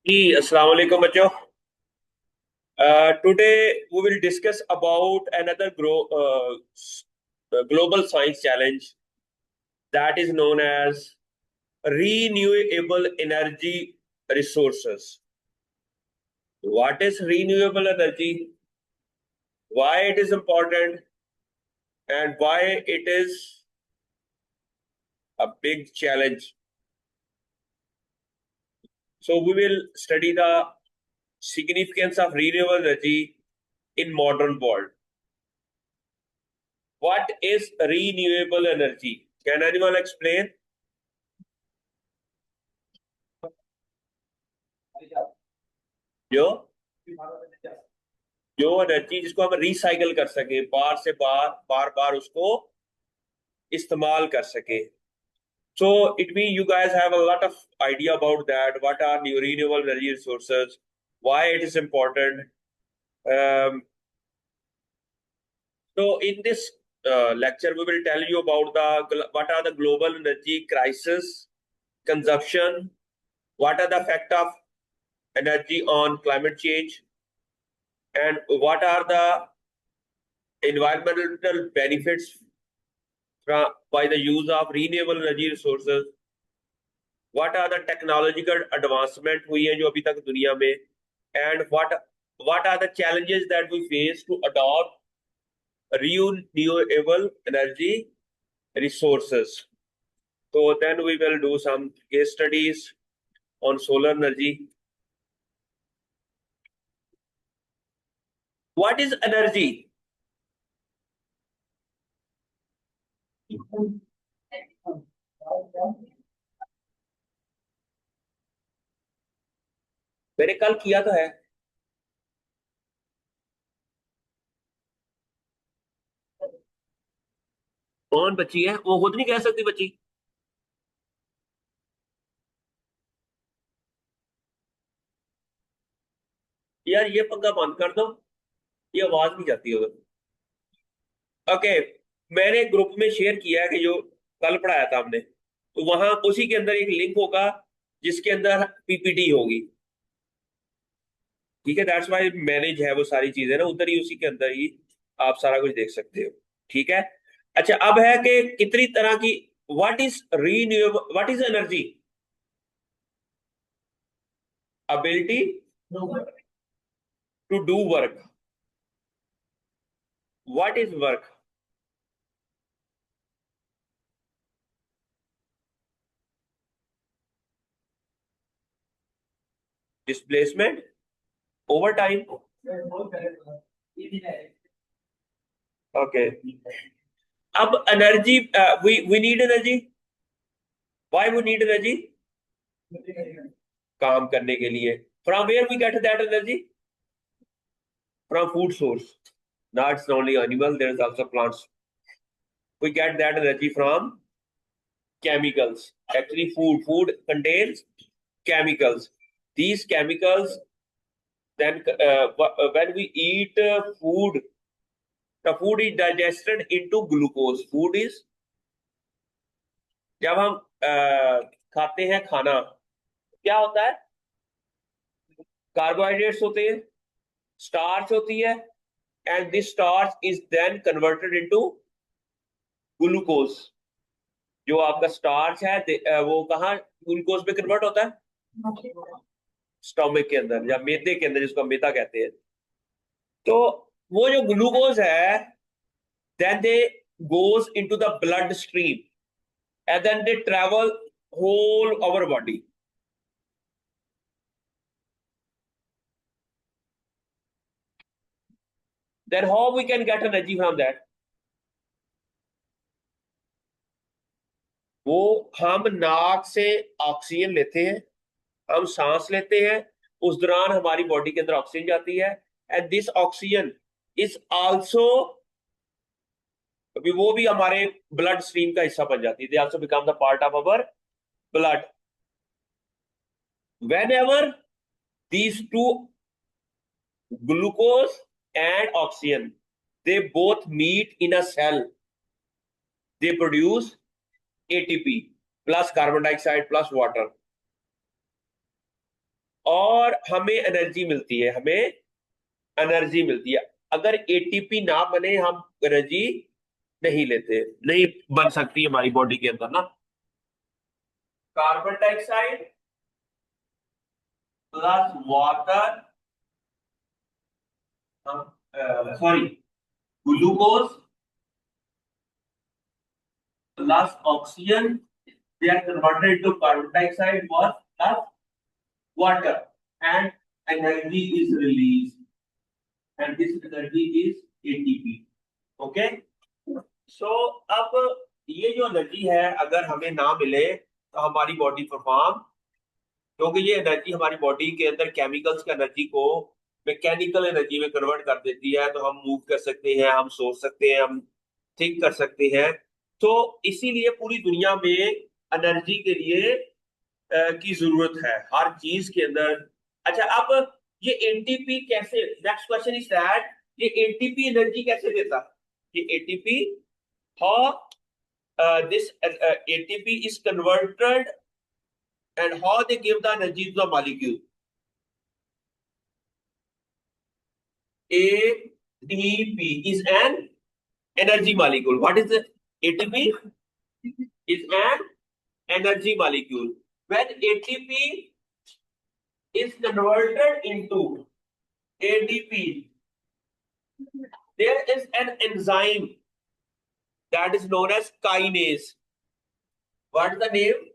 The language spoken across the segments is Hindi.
जी अस्सलाम वालेकुम बच्चों। Today we will discuss about another global science challenge that is known as renewable energy resources. What is renewable energy? Why it is important? And why it is a big challenge? So we will study the significance of renewable energy in modern world. What is renewable energy? Can anyone explain? जो जो एनर्जी जिसको हम रिसाइकल कर सके, बार से बार बार बार उसको इस्तेमाल कर सके. So it means you guys have a lot of idea about that. What are new renewable energy resources? Why it is important? Um, so in this lecture, we will tell you about what are the global energy crisis, consumption, what are the effect of energy on climate change, and what are the environmental benefits by the use of renewable energy resources. What are the technological advancement हुई है जो अभी तक दुनिया में, and what are the challenges that we face to adopt renewable energy resources. So then we will do some case studies on solar energy. What is energy? मैंने कल किया तो है. कौन बच्ची है वो खुद नहीं कह सकती बच्ची. यार ये पंखा बंद कर दो, ये आवाज नहीं जाती उधर. ओके, मैंने ग्रुप में शेयर किया है कि जो कल पढ़ाया था हमने, तो वहां उसी के अंदर एक लिंक होगा जिसके अंदर पीपीटी होगी. ठीक है, दैट्स व्हाई मैनेज है वो सारी चीजें ना उधर ही, उसी के अंदर ही आप सारा कुछ देख सकते हो. ठीक है. अच्छा, अब है कि कितनी तरह की, what is renewable, what is energy? Ability to do work. What is work? Displacement over time. Okay, अब energy, we need energy. Why we need energy? काम करने के लिए. From where we get that energy? From food source. Not only animal, there is also plants. We get that energy from chemicals. Actually, food contains chemicals. These chemicals, then when we eat food, the food is digested into glucose. Food is, जब हम खाते हैं खाना, क्या होता है? कार्बोहाइड्रेट्स होते हैं, स्टार्च होती है, and this starch is then converted into glucose. जो आपका स्टार्च है वो कहाँ ग्लूकोज में कन्वर्ट होता है? स्टोमक के अंदर या मैदे के अंदर, जिसको मैदा कहते हैं. तो वो जो ग्लूकोज है, then they goes into the blood stream and then they travel whole our body. Then how we can get energy from that? वो हम नाक से ऑक्सीजन लेते हैं, हम सांस लेते हैं, उस दौरान हमारी बॉडी के अंदर ऑक्सीजन जाती है, and this oxygen is also, वो भी हमारे ब्लड स्ट्रीम का हिस्सा बन जाती है. They also become the part of our blood. Whenever these two, glucose and oxygen, they both meet in a cell, they produce ATP plus carbon dioxide plus water. और हमें एनर्जी मिलती है, हमें एनर्जी मिलती है। अगर एटीपी ना बने हम एनर्जी नहीं लेते, नहीं बन सकती हमारी बॉडी के अंदर ना। Carbon dioxide plus water, sorry, glucose plus oxygen, they are converted into carbon dioxide was plus water, and energy is released, and this energy is ATP. Okay, so अब ये जो एनर्जी है अगर हमें ना मिले तो हमारी बॉडी परफॉर्म, क्योंकि ये एनर्जी हमारी बॉडी के अंदर केमिकल्स का एनर्जी को मैकेनिकल एनर्जी में कन्वर्ट कर देती है, तो हम मूव कर सकते हैं, हम सोच सकते हैं, हम थिंक कर सकते हैं। तो इसीलिए पूरी दुनिया में एनर्जी के लिए की जरूरत है हर चीज के अंदर। अच्छा, अब ये एटीपी कैसे, नेक्स्ट क्वेश्चन इज दैट, ये एटीपी एनर्जी कैसे देता, ये ATP, how this ATP is converted and how they give the energy to the molecule. ATP is an energy molecule. What is the ATP? Is an energy molecule. When ATP is converted into ADP, there is an enzyme that is known as kinase. What is the name?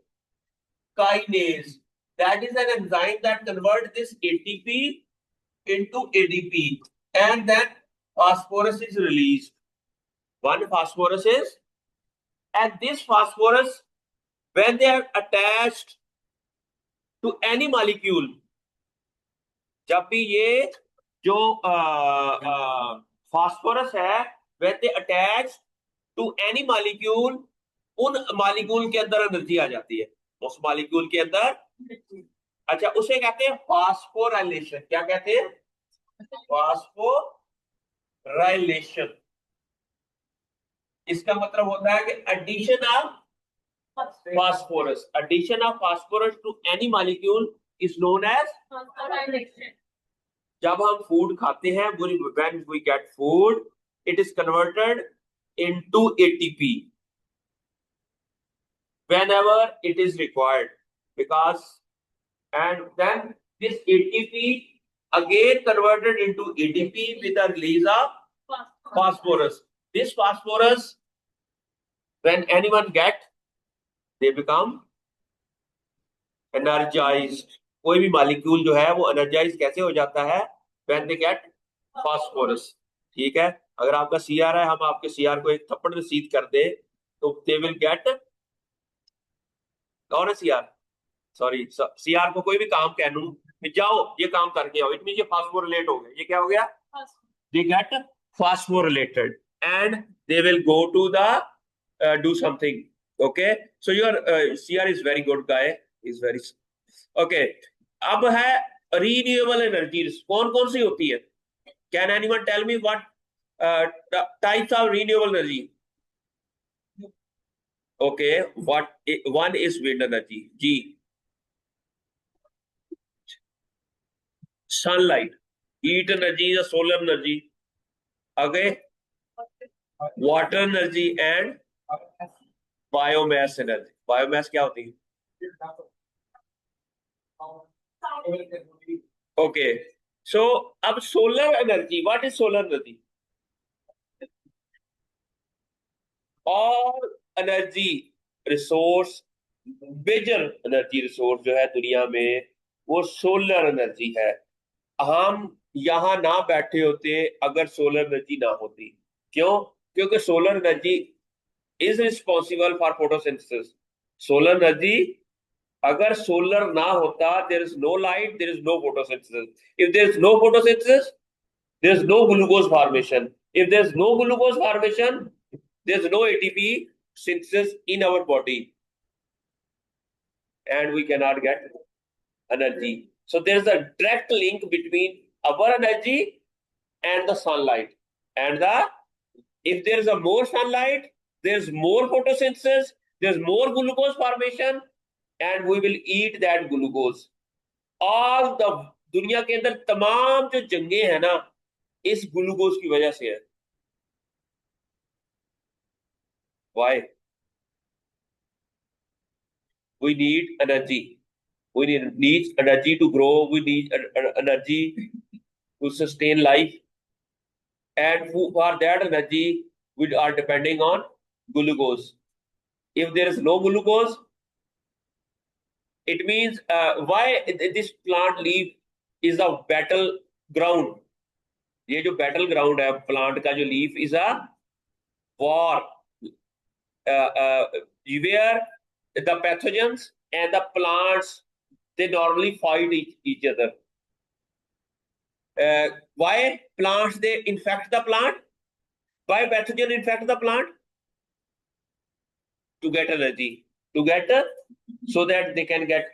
Kinase. That is an enzyme that converts this ATP into ADP, and then phosphorus is released. One phosphorus is, and this phosphorus, when they are attached to any molecule, जब भी ये जो phosphorus है, when they attach to any molecule, उन molecule के अंदर एनर्जी आ जाती है, उस मॉलिक्यूल के अंदर। अच्छा, उसे कहते हैं फास्फोराइलेशन। क्या कहते हैं? फास्फोराइलेशन। इसका मतलब होता है कि addition of phosphorus, addition of phosphorus to any molecule is known as phosphorylation. जब हम फूड खाते हैं, when we get food, it is converted into ATP whenever it is required, because, and then this ATP again converted into ADP with a release of phosphorus. This phosphorus, when anyone get, they become energized. कोई भी मॉलिक्यूल जो है वो एनर्जाइज कैसे हो जाता है? when they get phosphorus. ठीक है, अगर आपका CR है, हम आपके CR को एक थप्पड़ रसीद कर दे तो they will get, कौन है CR? सॉरी, CR को कोई भी काम कह दूं, जाओ ये काम करके आओ, इट मीन ये फास्फोरिलेट हो गया। ये क्या हो गया? They get phosphorylated and they will go to the do something. Okay, so your CR is very good guy, is very okay. अब है रीन्यूएबल एनर्जीज, कौन कौन सी होती है? Can anyone tell me what types of renewable energy? Okay, what one is wind energy जी, sunlight, heat energy is a solar energy. Okay, water energy and biomass energy. Biomass क्या होती है? Okay, so अब solar energy, what is solar energy? और energy resource, major energy resource जो है दुनिया में वो सोलर एनर्जी है। हम यहां ना बैठे होते अगर सोलर एनर्जी ना होती। क्यों? क्योंकि solar energy is responsible for photosynthesis. Solar energy, अगर सोलर ना होता, there is no light, there is no photosynthesis. If there is no photosynthesis, there is no glucose formation. If there is no glucose formation, there is no ATP synthesis in our body, and we cannot get energy. So there is a direct link between our energy and the sunlight. And if there is a more sunlight, there is more photosynthesis, there is more glucose formation, and we will eat that glucose. All the दुनिया के अंदर तमाम जो जंगे हैं ना, इस ग्लूकोज की वजह से है। Why? We need energy, we need energy to grow, we need energy to sustain life, and for that energy we are depending on glucose. If there is no glucose, it means why this plant leaf is a battle ground. ये जो बैटल ग्राउंड है प्लांट का, जो leaf is a war, where the pathogens and the plants, they normally fight each other. Why plants they infect the plant? Why pathogen infect the plant? To get energy, to get so that they can get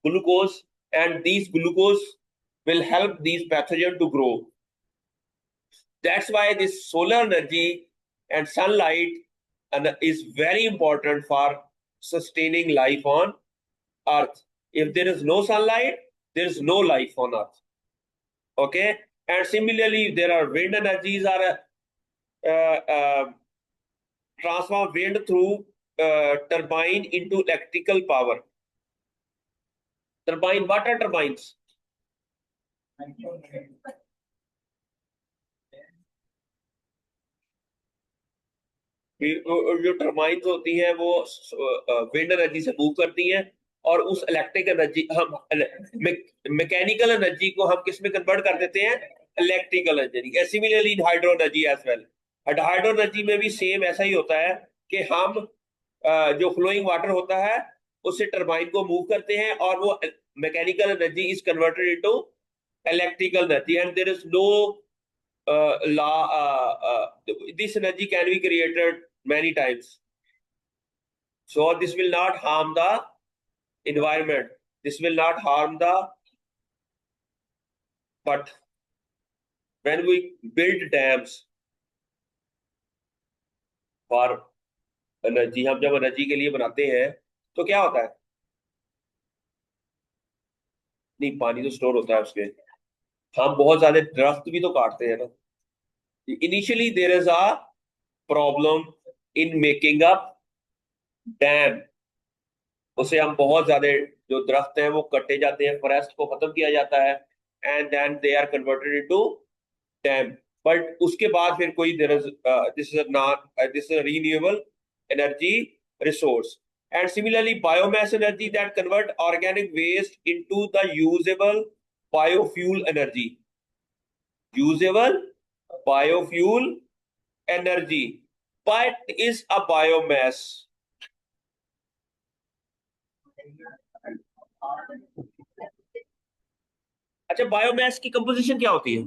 glucose, and these glucose will help these pathogen to grow. That's why this solar energy and sunlight is very important for sustaining life on Earth. If there is no sunlight, there is no life on Earth. Okay, and similarly, there are wind energies are transform wind through turbine into electrical power. Turbine, what are turbines? जो टर्बाइन्स होती हैं वो विंड एनर्जी से मूव करती हैं, और उस इलेक्ट्रिक एनर्जी हम मैकेनिकल एनर्जी को हम किस में कन्वर्ट कर देते हैं? Electrical energy. Similarly hydro energy as well. Hydro energy में भी सेम ऐसा ही होता है कि हम जो फ्लोइंग वाटर होता है उससे टर्बाइन को मूव करते हैं, और वो mechanical energy is converted into electrical energy, and there is no this energy can be created many times, so this will not harm the environment, this will not harm the, but when we build dams for energy, हम जब एनर्जी के लिए बनाते हैं तो क्या होता है? नहीं, पानी तो स्टोर होता है उसके। हम बहुत ज्यादा दरख्त भी तो काटते हैं ना। Initially there is a problem in making up dam, उसे हम बहुत ज्यादा, जो दरख्त हैं वो कटे जाते हैं, फॉरेस्ट को खत्म किया जाता है, and then they are converted into dam. But उसके बाद फिर कोई this is not, this is renewable energy resource. And similarly biomass energy that convert organic waste into the usable biofuel energy, usable biofuel energy. What is a biomass? अच्छा, बायोमास की कंपोजिशन क्या होती है?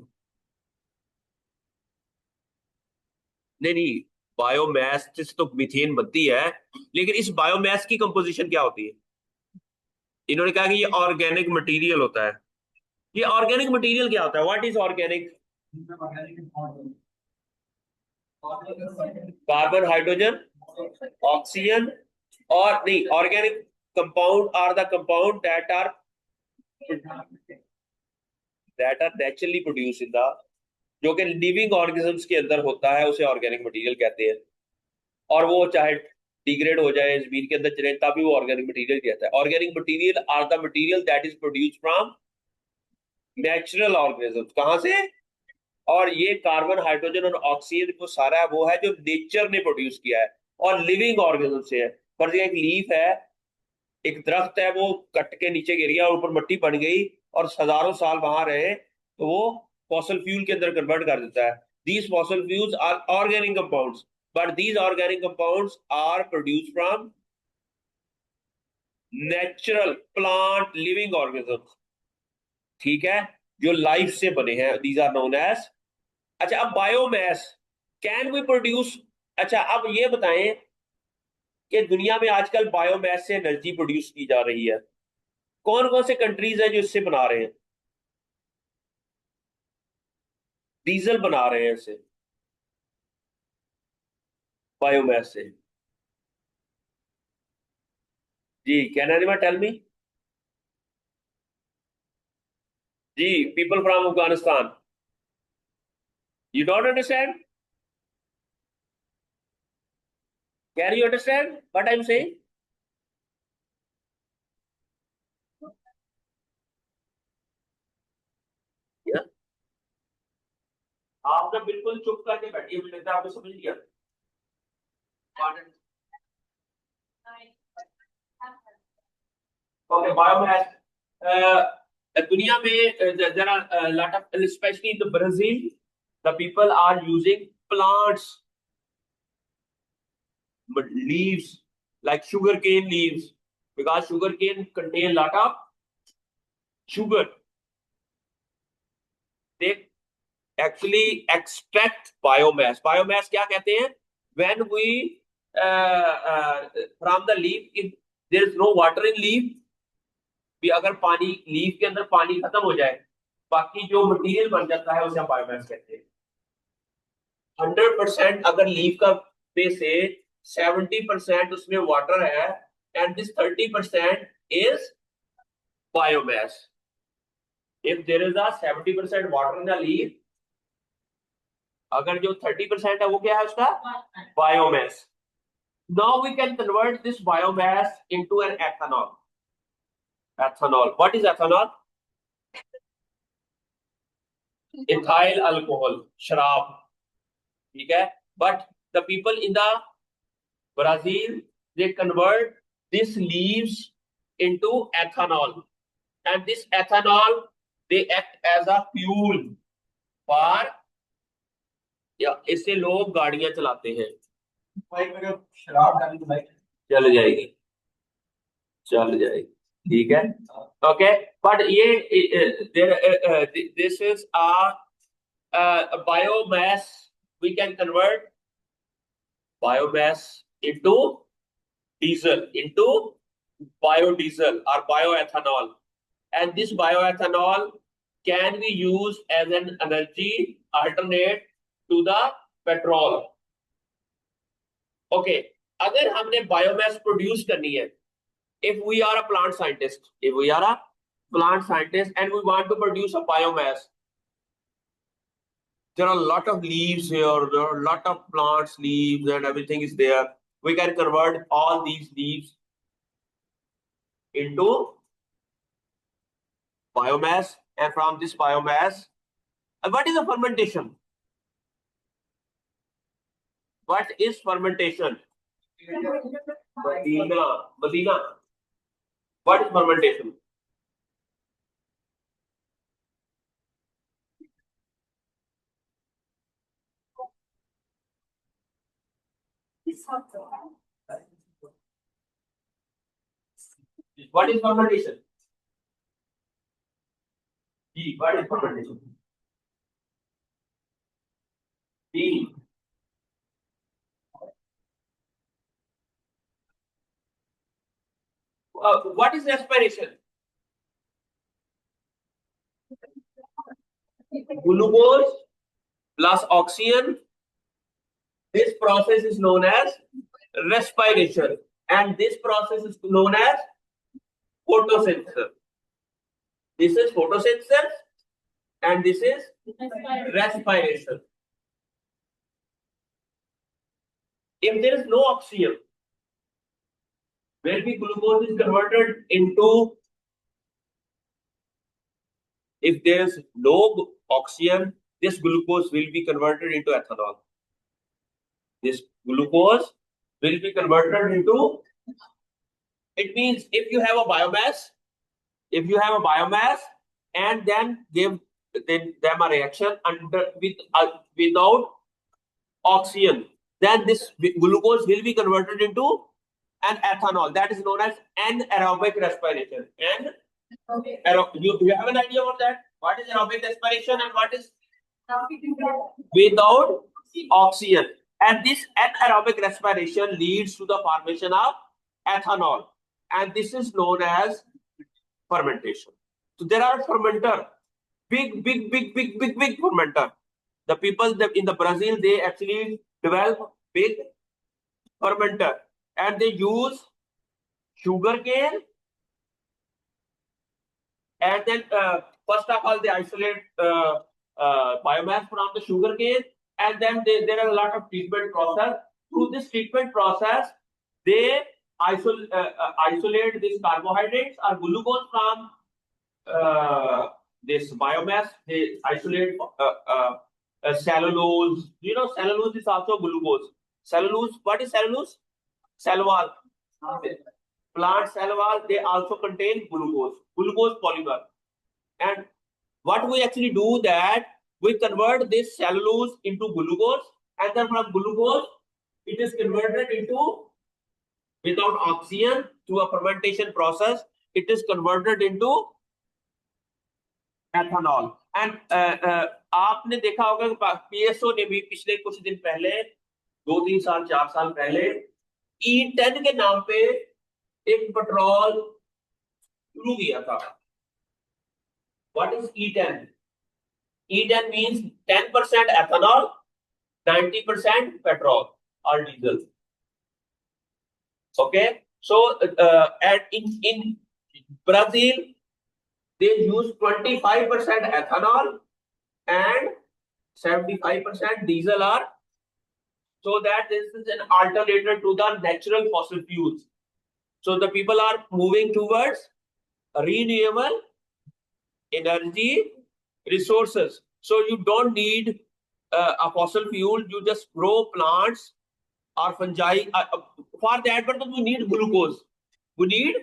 नहीं नहीं, बायोमास से तो मीथेन बनती है, लेकिन इस बायोमास की कंपोजिशन क्या होती है? इन्होंने कहा कि ये ऑर्गेनिक मटेरियल होता है। ये ऑर्गेनिक मटेरियल क्या होता है? What is organic? Carbon, hydrogen, oxygen, और नहीं, organic compound are the compound that are naturally produce in the, जो कि लिविंग ऑर्गेनिजम्स के अंदर होता है, उसे ऑर्गेनिक मटेरियल कहते हैं। और वो चाहे डिग्रेड हो जाए, जमीन के अंदर चले, तभी वो ऑर्गेनिक मटेरियल कहता है। Organic material are the material that is produce from natural organisms. कहाँ से? और ये कार्बन, हाइड्रोजन और ऑक्सीजन को सारा वो है जो नेचर ने प्रोड्यूस किया है, और लिविंग ऑर्गेनिज्म से है। पर एक लीफ है, एक दरख्त है, वो कट के नीचे गिर गया और ऊपर मिट्टी बन गई, और हजारों साल वहां रहे, तो वो फॉसल फ्यूल के अंदर कन्वर्ट कर देता है। These fossil fuels are organic compounds, but these organic compounds are produce from natural plant living organism. ठीक है, जो लाइफ से बने हैं, दीज आर नोन एज। अच्छा, अब बायोमास कैन वी प्रोड्यूस। अच्छा, अब ये बताएं कि दुनिया में आजकल बायोमास से एनर्जी प्रोड्यूस की जा रही है, कौन कौन से कंट्रीज है जो इससे बना रहे हैं, डीजल बना रहे हैं इससे, बायोमास से? जी, can anyone tell me? Ji, people from Afghanistan. You don't understand? Can you understand what I'm saying? Yeah. आपने बिल्कुल चुप करके बैठिए, मुझे लगता है आपने समझ लिया। Okay, biomass. दुनिया में there are a lot of, especially in the Brazil, the people are using plants, but leaves like sugarcane leaves, because sugarcane contain lot of sugar. They actually extract biomass. Biomass क्या कहते हैं? When we from the leaf, if there is no water in leaf, भी अगर पानी लीफ के अंदर पानी खत्म हो जाए, बाकी जो मटेरियल बन जाता है उसे हम बायोमास कहते हैं। 100% अगर लीफ का पे से 70% उसमें वाटर है, and this 30% is biomass. If there is a 70% water in the leaf, अगर जो 30% है वो क्या है उसका biomass. Now we can convert this biomass into an ethanol. Ethanol, what is ethanol? Ethyl alcohol, शराब, ठीक है। But the people in the Brazil, they convert these leaves into ethanol, and this ethanol they act as a fuel for, या इससे लोग गाड़ियां चलाते हैं। भाई अगर शराब डाली तो भाई चल जाएगी, चल जाएगी, ठीक है। ओके, बट ये this is a biomass. We can convert biomass into diesel, into biodiesel or bioethanol, and this bioethanol can be used as an energy alternate to the petrol. Okay, अगर हमने बायोमास प्रोड्यूस करनी है, if we are a plant scientist, if we are a plant scientist and we want to produce a biomass, there are a lot of leaves here, there are a lot of plants leaves and everything is there. We can convert all these leaves into biomass, and from this biomass, what is a fermentation? What is fermentation? Medina, what is fermentation? What is fermentation? D, what is fermentation? D. What is respiration? Glucose plus oxygen. This process is known as respiration, and this process is known as photosynthesis. This is photosynthesis, and this is respiration. If there is no oxygen, where the glucose is converted into, if there is no oxygen, this glucose will be converted into ethanol. This glucose will be converted into, it means if you have a biomass, and then give them a reaction under without oxygen, then this glucose will be converted into an ethanol. That is known as anaerobic respiration. And you have an idea about that? What is aerobic respiration and what is without oxygen? And this anaerobic respiration leads to the formation of ethanol, and this is known as fermentation. So there are fermenter, big fermenter. The people in the Brazil, they actually develop big fermenter, and they use sugar cane, and then first of all, they isolate biomass from the sugar cane, and then there are a lot of treatment process. Through this treatment process, they isolate these carbohydrates or glucose from this biomass. They isolate cellulose. You know, cellulose is also glucose. Cellulose, what is cellulose? Cell wall. Plant cell wall, they also contain glucose polymer. And what we actually do that we convert this cellulose into glucose, and then from glucose it is converted into, without oxygen, through a fermentation process, it is converted into ethanol. And आपने देखा होगा कि पीएसओ ने भी पिछले कुछ दिन पहले, 2-3 साल 4 साल पहले, E10 के नाम पे एक पेट्रोल शुरू किया था. What is E10? E10 means 10% ethanol, 90% petrol or diesel. Okay, so and in Brazil they use 25% ethanol and 75% diesel, or so that this is an alternative to the natural fossil fuels. So the people are moving towards renewable energy resources. So you don't need a fossil fuel. You just grow plants or fungi. For that purpose, we need glucose. We need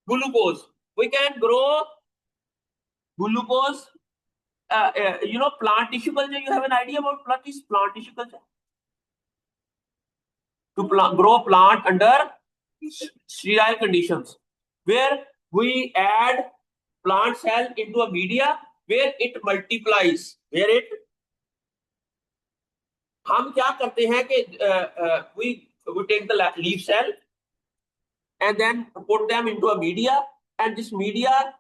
glucose. We can grow glucose. You know, plant tissue culture. You have an idea about plant tissue culture? To grow plant under sterile conditions, where we add plant cell into a media where it multiplies. Where it, हम क्या करते हैं कि we take the leaf cell and then put them into a media, and this media,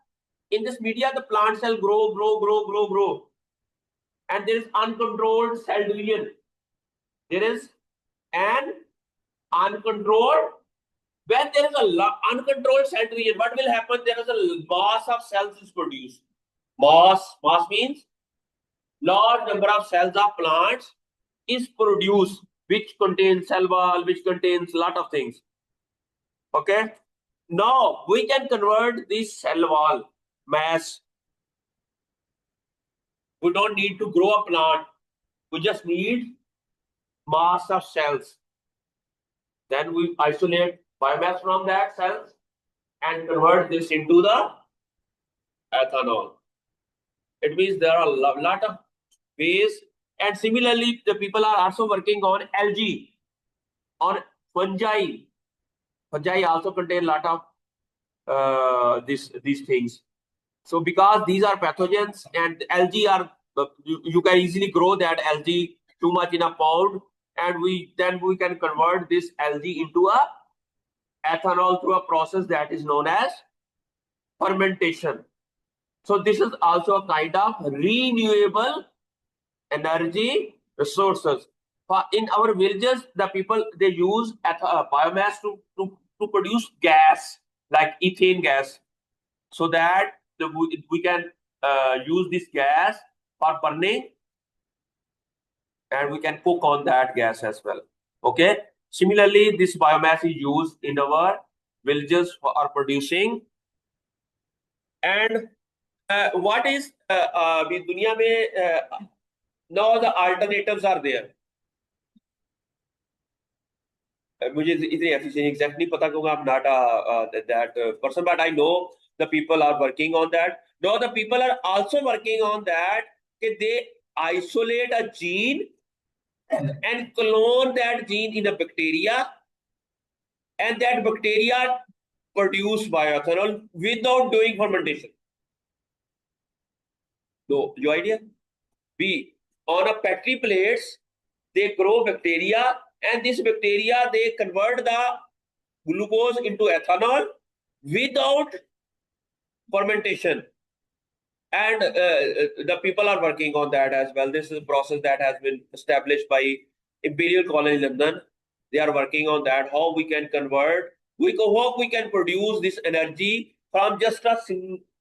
in this media the plant cell grow, and there is uncontrolled cell division. There is an uncontrolled, when there is a uncontrolled cell division, what will happen? There is a mass of cells is produced. Mass means large number of cells of plants is produced, which contains cell wall, which contains lot of things. Okay, now we can convert this cell wall mass. We don't need to grow a plant. We just need mass of cells. Then we isolate biomass from that cells and convert this into the ethanol. It means there are a lot of ways. And similarly, the people are also working on algae, on fungi. Fungi also contain a lot of these things. So because these are pathogens, and algae are, you can easily grow that algae too much in a pond, and then we can convert this algae into a ethanol through a process that is known as fermentation. So this is also a kind of renewable energy resources. In our villages, the people, they use biomass to produce gas like ethane gas, so that we can use this gas for burning, and we can cook on that gas as well. Okay. Similarly, this biomass is used in our villages for producing. And what is दुनिया में now the alternatives are there. मुझे इतनी efficiency exact नहीं पता क्योंकि I'm not that person, but I know the people are working on that. Now the people are also working on that. They isolate a gene and clone that gene in a bacteria, and that bacteria produce bioethanol without doing fermentation. So, your idea? B, on a petri plates, they grow bacteria, and this bacteria, they convert the glucose into ethanol without fermentation. And the people are working on that as well. This is a process that has been established by Imperial College London. They are working on that, how we can convert, how we can produce this energy from just a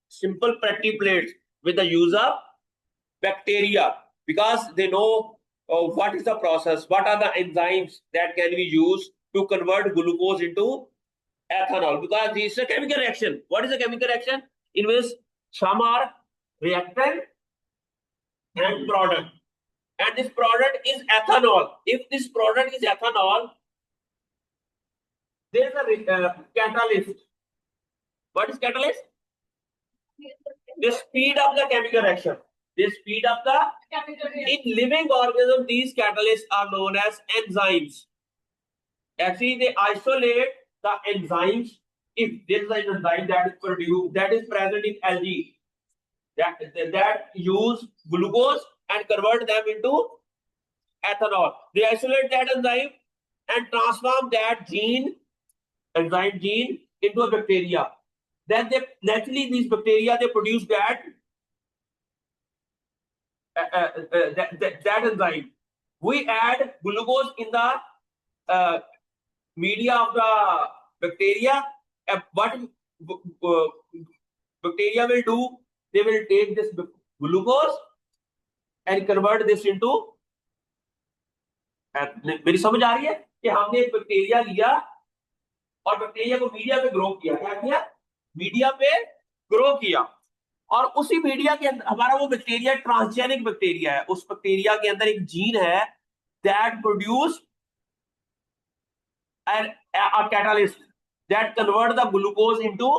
simple petri plates. with the use of bacteria, because they know what is the process, what are the enzymes that can be used to convert glucose into ethanol, because this is a chemical reaction. What is a chemical reaction? In which some are reactant and product, and this product is ethanol. If this product is ethanol, there is a catalyst. What is catalyst? They speed up the chemical reaction. They speed up the in living organisms. These catalysts are known as enzymes. Actually, they isolate the enzymes. If there is an enzyme that is produced, that is present in algae, that use glucose and convert them into ethanol. They isolate that enzyme and transform that enzyme gene, into a bacteria. Then they naturally, these bacteria, they produce that enzyme. We add glucose in the uh, media of the bacteria. What bacteria will do? They will take this glucose and convert this into. मेरी समझ आ रही है कि हमने एक बैक्टीरिया लिया और बैक्टीरिया को मीडिया पे ग्रो किया. क्या किया? मीडिया पे ग्रो किया, और उसी मीडिया के अंदर हमारा वो बैक्टीरिया ट्रांसजेनिक बैक्टीरिया है. उस बैक्टीरिया के अंदर एक जीन है that produce a catalyst that convert the glucose into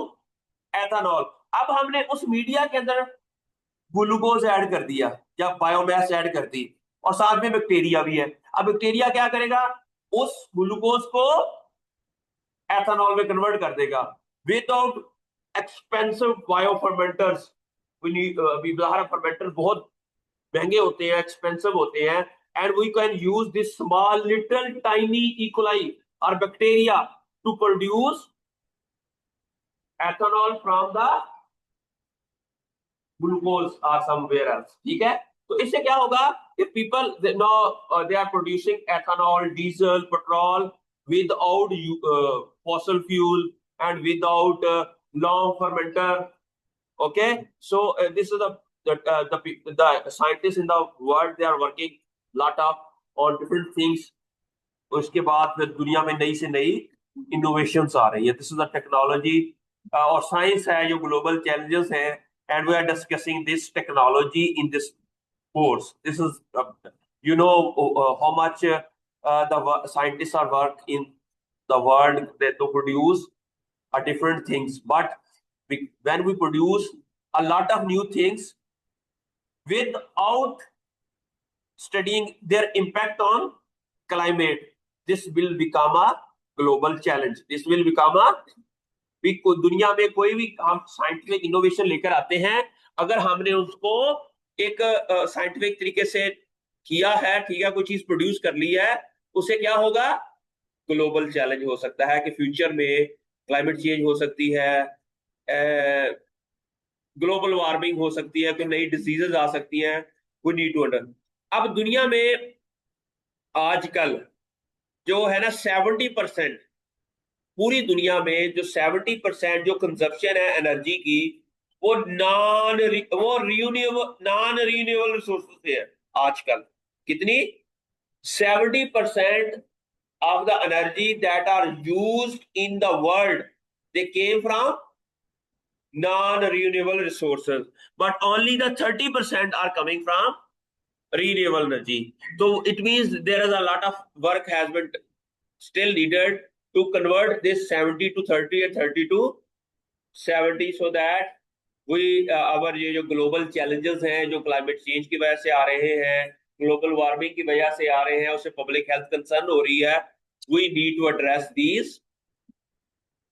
ethanol. अब हमने उस मीडिया के अंदर ग्लूकोज ऐड कर दिया या बायोमास ऐड कर दी, और साथ में बैक्टीरिया भी है. अब बैक्टीरिया क्या करेगा? उस ग्लूकोज को एथेनॉल में कन्वर्ट कर देगा विदाउट एक्सपेंसिव बायोफर्मेंटर्स. अभी फर्मेंटर्स बहुत महंगे होते हैं, एक्सपेंसिव होते हैं, and we can use this small little tiny E coli और bacteria to produce ethanol from the glucose or somewhere else. ठीक है? तो इससे क्या होगा कि people they are producing ethanol, diesel, petrol without fossil fuel and without long fermenter. Okay, so this is the scientists in the world, they are working lot of on different things. उसके बाद फिर दुनिया में नई से नई इनोवेशंस आ रही है. दिस इज द टेक्नोलॉजी और साइंस है जो ग्लोबल चैलेंजेस हैं, and we are discussing this technology in this course. This is you know how much the scientists are work in the world that to produce different things, but when we produce a lot of new things without studying their impact on climate, this will become a global challenge. This will become a दुनिया में कोई भी हम साइंटिफिक इनोवेशन लेकर आते हैं, अगर हमने उसको एक साइंटिफिक तरीके से किया है, ठीक है, कोई चीज प्रोड्यूस कर ली है, उससे क्या होगा? ग्लोबल चैलेंज हो सकता है कि फ्यूचर में क्लाइमेट चेंज हो सकती है, ग्लोबल वार्मिंग हो सकती है, कोई नई डिजीजेस आ सकती हैं. We need to under. अब दुनिया में आजकल जो है ना 70%, पूरी दुनिया में जो 70% जो कंजप्शन है एनर्जी की, वो नॉन रिन्यूएबल रिसोर्सेज से है आजकल. कितनी? 70% of the energy that are used in the world, they came from non-renewable resources, but only the 30% are coming from renewable energy. So it means there is a lot of work has been still needed to convert this 70 to 30 and 30 to 70, so that we our ये जो ग्लोबल चैलेंजेस हैं जो क्लाइमेट चेंज की वजह से आ रहे हैं, ग्लोबल वार्मिंग की वजह से आ रहे हैं, उससे पब्लिक हेल्थ कंसर्न हो रही है, we need to address these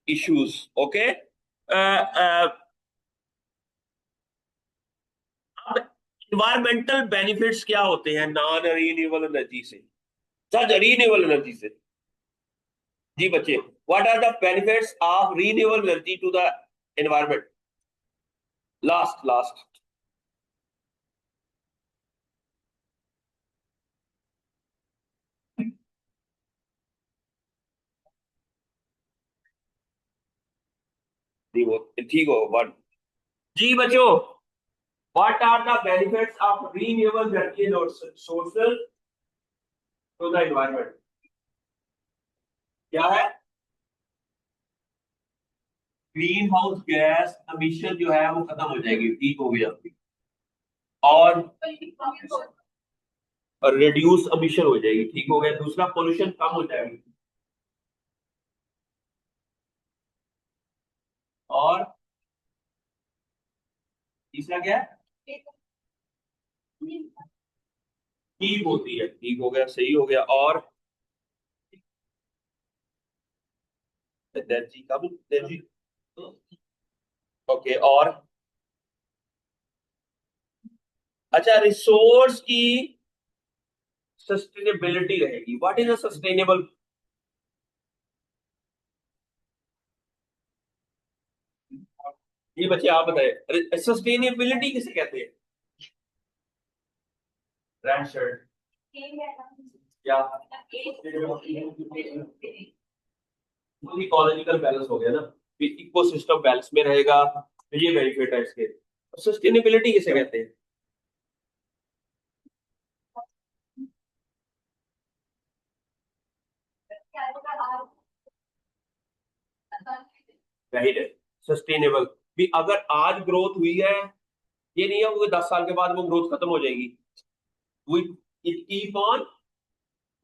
issues. Okay, अब इन्वायरमेंटल बेनिफिट्स क्या होते हैं नॉन रीन्यूएबल एनर्जी से, सच रीन्यूएबल एनर्जी से? जी बच्चे, what are the benefits of renewable energy to the environment? Last ठीक हो वन. जी बच्चों, What are the benefits of renewable energy sources to the environment? क्या है? ग्रीन हाउस गैस एमिशन जो है वो खत्म हो जाएगी, ठीक हो गया। और रिड्यूस एमिशन हो जाएगी, ठीक हो गया। दूसरा, पोल्यूशन कम हो जाएगी। और तीसरा क्या है? ठीक होती है, ठीक हो गया, सही हो गया। और एनर्जी कम, एनर्जी, ओके। और अच्छा, रिसोर्स की सस्टेनेबिलिटी रहेगी। What is a sustainable? ये बच्चे आप बताए, सस्टेनेबिलिटी किसे कहते हैं? रेड शर्ट क्या? इकोलॉजिकल बैलेंस हो गया ना, इकोसिस्टम बैलेंस में रहेगा, तो ये बेनिफिट है इसके। सस्टेनेबिलिटी किसे कहते हैं? राइट है, सस्टेनेबल। भी अगर आज ग्रोथ हुई है, ये नहीं है वो 10 साल के बाद वो ग्रोथ खत्म हो जाएगी। We it keep on,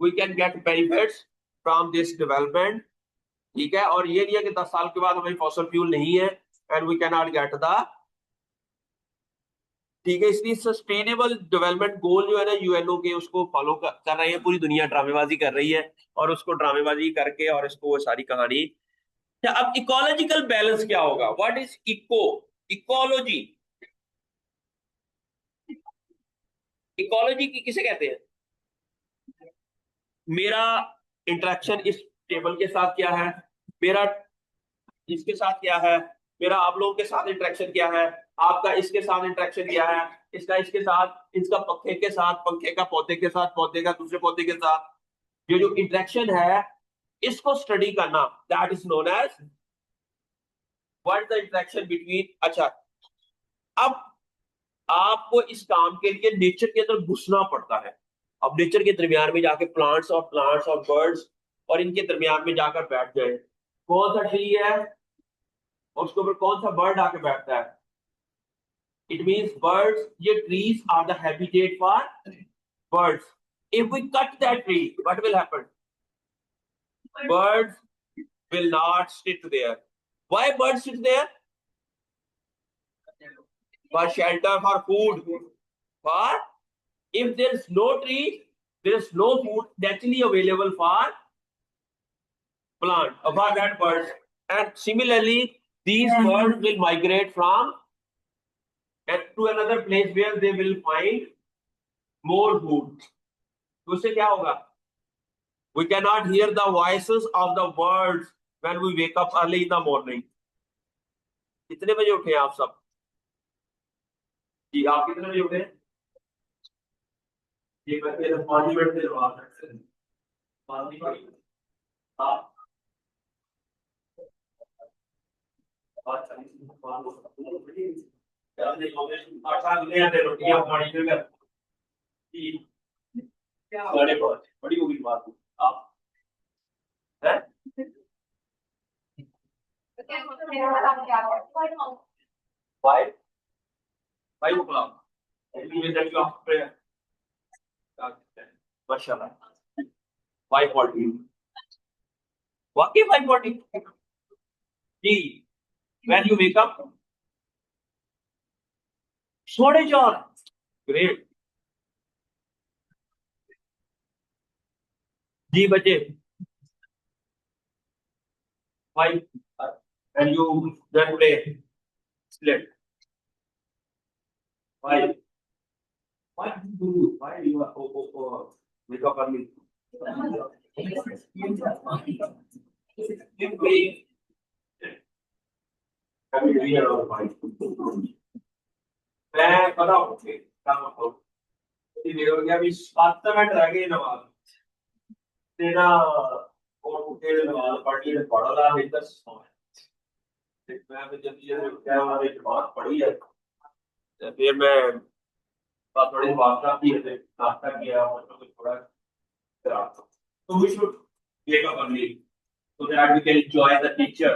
we can get benefits from this development. ठीक है, और ये नहीं है कि 10 साल के बाद हमारी फॉसल फ्यूल नहीं है and we can not get the. ठीक है, इसलिए सस्टेनेबल डेवलपमेंट गोल जो है ना यूएनओ के, उसको फॉलो कर रहे हैं। पूरी दुनिया ड्रामेबाजी कर रही है, और उसको ड्रामेबाजी करके और इसको वो सारी कहानी। अच्छा, अब इकोलॉजिकल बैलेंस क्या होगा? What is eco, ecology? Ecology की किसे कहते हैं? मेरा इंटरेक्शन इस टेबल के साथ क्या है, मेरा इसके साथ क्या है, मेरा आप लोगों के साथ इंटरेक्शन क्या है, आपका इसके साथ इंटरेक्शन क्या है, इसका इसके साथ, इसका पंखे के साथ, पंखे का पौधे के साथ, पौधे का दूसरे पौधे के साथ, ये जो इंटरेक्शन है, इसको स्टडी करना, that is known as what is the interaction between. अच्छा, अब आपको इस काम के लिए नेचर के अंदर घुसना पड़ता है। अब नेचर के दरमियान में जाके प्लांट्स और बर्ड्स, और इनके दरमियान में जाकर बैठ जाए। कौन सा ट्री है और उसके ऊपर कौन सा बर्ड आके बैठता है? इट मीन्स बर्ड्स, ये trees are the habitat for birds. If we cut that tree, what will happen? Birds will not sit there. Why birds sit there? For shelter, for food. For if there is no tree, there is no food naturally available for plant, for that birds. And similarly, these birds will migrate from and to another place where they will find more food. तो उससे क्या होगा? We cannot hear the voices of the birds when we wake up early in the morning. कितने बजे उठे आप सब? जी, आप कितने बजे उठे? ये करके 5 मिनट से जवाब सकते हैं। आप रोटियां पानी में साढ़े 5 बड़ी होगी बात। आप है five, 5 o'clock that you have prayer, माशाल्लाह। 5:40 वाकई 5:40 जी। when you wake up 4:30, great जी बच्चे। 5 and you then play split 5. Why you are wake up early? If we have to be around 5, मैं पता हूँ काम करो। ये देखो क्या अभी 7 मिनट रह गए नवाज तेरा, और उठे नवाज पढ़ लिए पढ़ा ला इधर मैं जल्दी जल्दी क्या हमारी बात पढ़ी है। फिर मैं थोड़ी वार्ता की है, नाश्ता किया और तो कुछ थोड़ा करा, तो we should wake up early so that we can enjoy the teacher.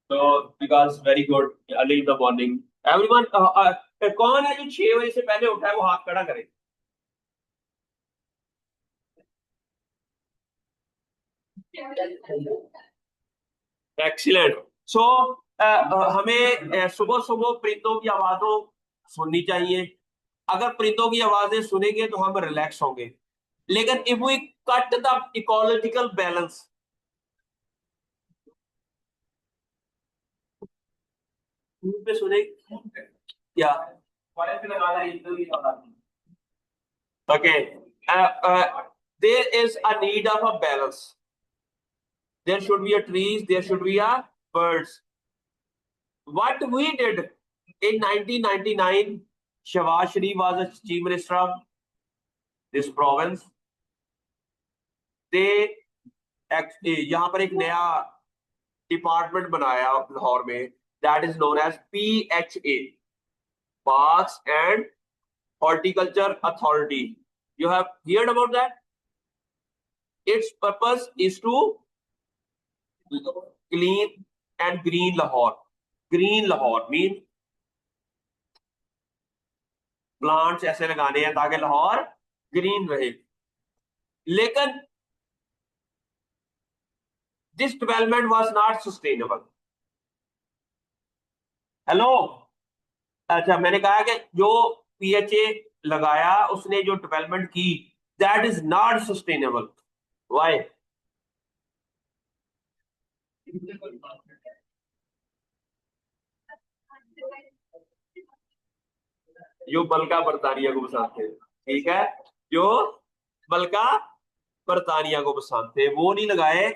So because very good early in the morning. Everyone, कौन है जो 6 बजे से पहले उठा है वो हाथ खड़ा करे. एक्सीलेंट. सो हमें सुबह सुबह परिंदों की आवाजों सुननी चाहिए. अगर परिंदों की आवाजें सुनेंगे तो हम रिलैक्स होंगे. लेकिन if we cut the ecological balance, पे सुने क्या. Okay. There is a need of a balance. There should be a trees, there should be a birds. What we did in 1999, Shahbaz Sharif was the chief minister of this province. They यहाँ पर एक नया डिपार्टमेंट बनाया लाहौर में, that is known as PHA, Parks and Horticulture Authority. You have heard about that? Its purpose is to clean and green Lahore. Green Lahore mean plants ऐसे लगाने हैं ताकि लाहौर ग्रीन रहे. लेकिन this development was not sustainable. Hello. अच्छा, मैंने कहा कि जो पीएचए लगाया उसने जो डेवलपमेंट की, that is not sustainable. Why? जो बल्का बरतानिया को पसंद थे, ठीक है, जो बल्का बरतानिया को पसंद थे वो नहीं लगाए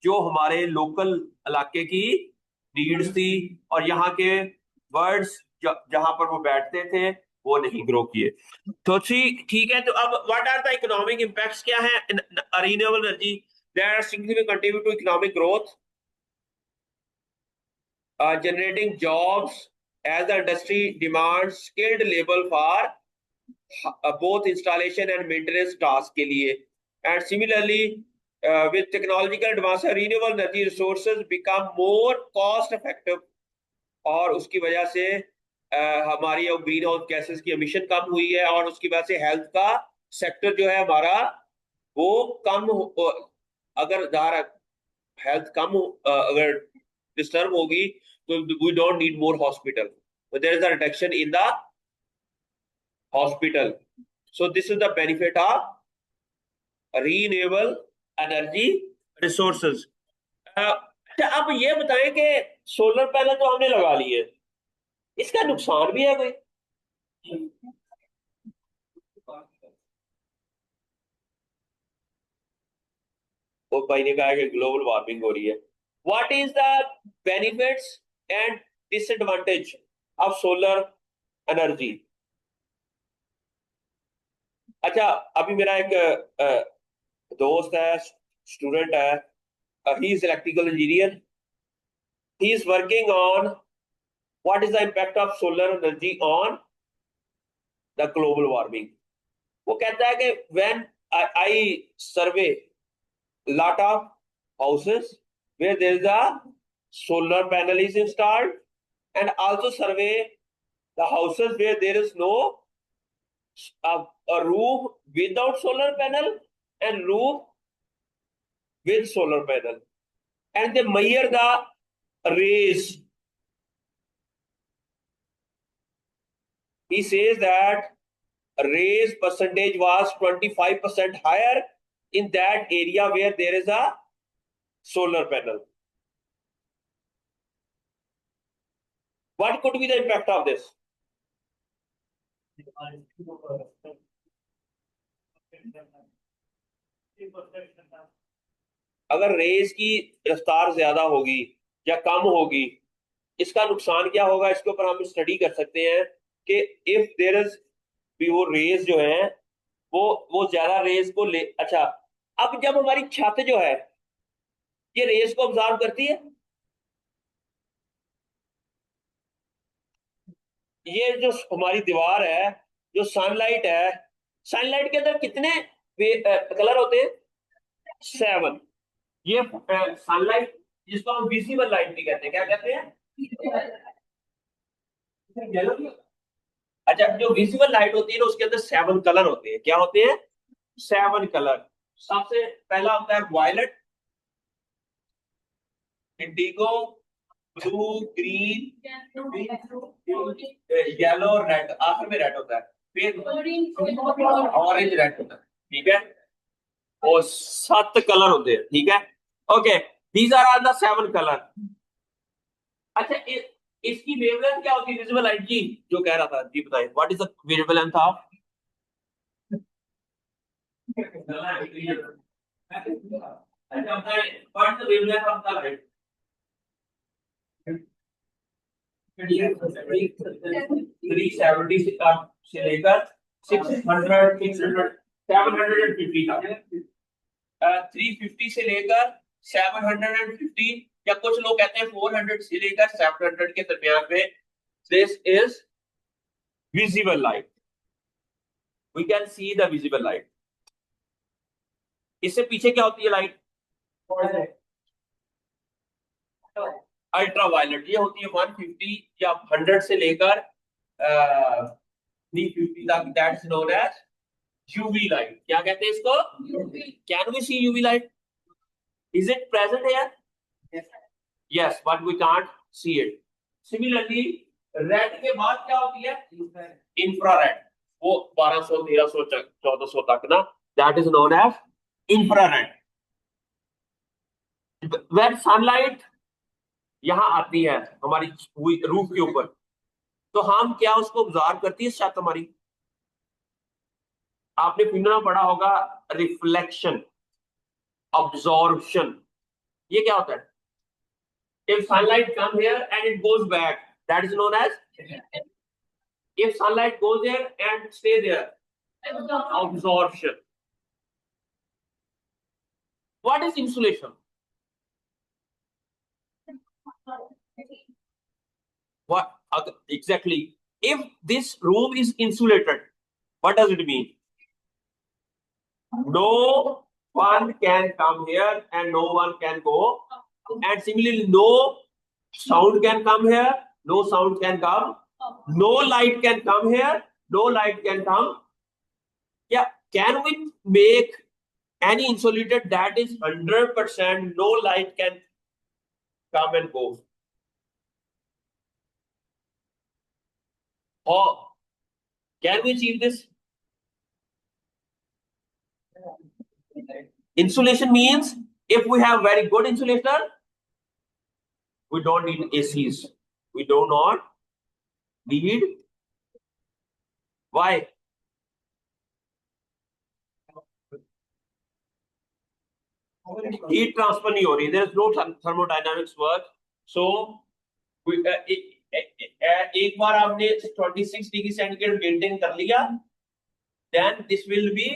जो हमारे लोकल इलाके की नीड्स थी और यहाँ के बर्ड्स जहां पर वो बैठते थे वो नहीं ग्रो किए. तो ठीक है. तो अब what are the economic impacts क्या है renewable energy that are significant contribute to economic growth, generating jobs as the industry demands skilled labor for both installation and maintenance tasks के लिए. And similarly, with technological advance, renewable energy resources become more cost effective और उसकी वजह से हमारी ग्रीन हाउस गैसेस की एमिशन कम हुई है और उसकी वजह से हेल्थ का सेक्टर जो है हमारा वो कम अगर हेल्थ कम अगर डिस्टर्ब होगी तो we don't need more hospital. So there is a reduction in the hospital. So this is the benefit of renewable energy resources. अच्छा, अब ये बताएं कि सोलर पैनल तो हमने लगा लिए, इसका नुकसान भी है कोई? वो भाई ने कहा कि ग्लोबल वार्मिंग हो रही है. What is the benefits and disadvantage of solar energy? अच्छा, अभी मेरा एक दोस्त है, स्टूडेंट है, he is electrical engineer. He is working on what is the impact of solar energy on the global warming. वो कहता है कि when I survey lot of houses where there is a solar panel is installed, and also survey the houses where there is no a roof without solar panel and roof with solar panel, and they measure the rays. He says that raise percentage was 25% higher in that area where there is a solar panel. What could be the impact of this? अगर रेस की रफ्तार ज्यादा होगी या कम होगी, इसका नुकसान क्या होगा, इसके ऊपर हम स्टडी कर सकते हैं कि इफ देयर इज भी वो रेस जो है वो ज्यादा रेस को ले. अच्छा, अब जब हमारी छत जो है ये रेस को ऑब्जर्व करती है, ये जो हमारी दीवार है, जो सनलाइट है, सनलाइट के अंदर कितने कलर होते हैं? 7। ये सनलाइट, जिसको हम विजिबल लाइट भी कहते हैं, क्या कहते हैं? Yellow? अच्छा, जो विजिबल लाइट होती है ना, उसके अंदर 7 कलर होते हैं। क्या होते हैं? 7 कलर। सबसे पहला होता है violet, indigo, blue, green, yellow, red, आखिर में रेड होता है, फिर ऑरेंज, रेड होता है। ठीक है, और 7 कलर होते हैं। ठीक है, okay, these are the 7 colour. अच्छा, इसकी वेवलेंथ क्या होती है विजिबल लाइट की? जो कह रहा था जी, बताइए, what is the wavelength of? अच्छा, बताइए, what is the wavelength of the light? 370 से लेकर 600, 600, 750 तक। 350 से लेकर 750, या कुछ लोग कहते हैं 400 से लेकर 700 के दरमियान में। This is visible light, we can see the visible light. इससे पीछे क्या होती है लाइट? अल्ट्रा वायलेट, ये होती है 150 या 100 से लेकर 350 तक। That's known as UV light. क्या कहते हैं इसको? Can we see UV light? Is it present here? Yes, but we can't see it. Similarly, red के बाद क्या होती है? इंफ्रारेड। वो 1200, 1300, 1400 तक ना, that is known as infrared. When sunlight यहाँ आती है हमारी रूफ के ऊपर, तो हम क्या उसको ऑब्जर्व करती है छत हमारी? आपने फिल्म पढ़ा होगा, रिफ्लेक्शन, ऑब्जॉर्प्शन। ये क्या होता है? If sunlight come here and it goes back, that is known as, if sunlight goes there and stay there, absorption. What is insulation? What exactly? If this room is insulated, what does it mean? No one can come here and no one can go. And similarly, no sound can come here, no sound can come. No light can come here, no light can come. Yeah, can we make any insulated that is 100% no light can come and go? Or can we achieve this? Insulation means if we have very good insulator, we don't need ACs. We do not need. Why? Heat transfer नहीं हो रही. There is no thermodynamics work. So एक बार आपने 26 डिग्री सेंटीग्रेड मेंटेन कर लिया, then this will be